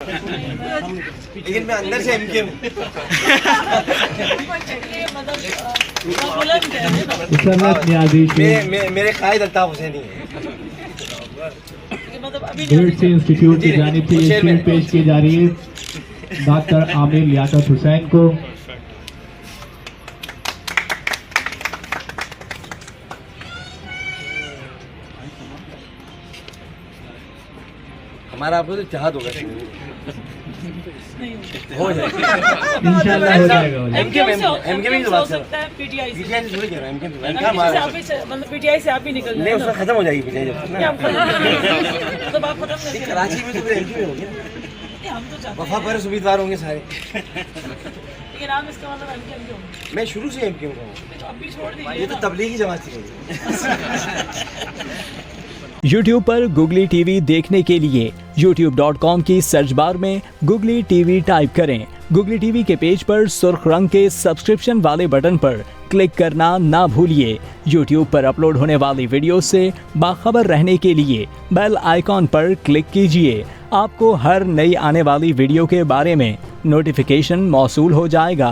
लेकिन मैं अंदर से एमके हूँ। मेरे कायद अल्ताफ हुसैनी है। से इंस्टीट्यूट की जानिब से ये शील्ड पेश की जा रही है डॉक्टर आमिर लियाकत हुसैन को। हमारा आपको तो चाहत होगा हो जाएगा इंशाल्लाह हो जाएगा। एमके में बात सकता है, पीटीआई से थोड़ी कह रहा है। एमके मतलब पीटीआई से आप ही निकल नहीं, उसमें खत्म हो जाएगी पीटीआई जब तो आप खत्म कर कराची में तो फिर एमके में होगी। हम तो चाहते वफा पर उम्मीदवार होंगे सारे। लेकिन आप इसका मतलब एमके होंगे मैं शुरू से एमके हूँ। तो आप भी छोड़ दीजिए। ये तो तबलीगी जमात थी। YouTube पर गुगली टीवी देखने के लिए youtube.com की सर्च बार में गुगली टीवी टाइप करें। गुगली टीवी के पेज पर सुर्ख रंग के सब्सक्रिप्शन वाले बटन पर क्लिक करना ना भूलिए। YouTube पर अपलोड होने वाली वीडियो से बाखबर रहने के लिए बेल आइकॉन पर क्लिक कीजिए। आपको हर नई आने वाली वीडियो के बारे में नोटिफिकेशन मौसूल हो जाएगा।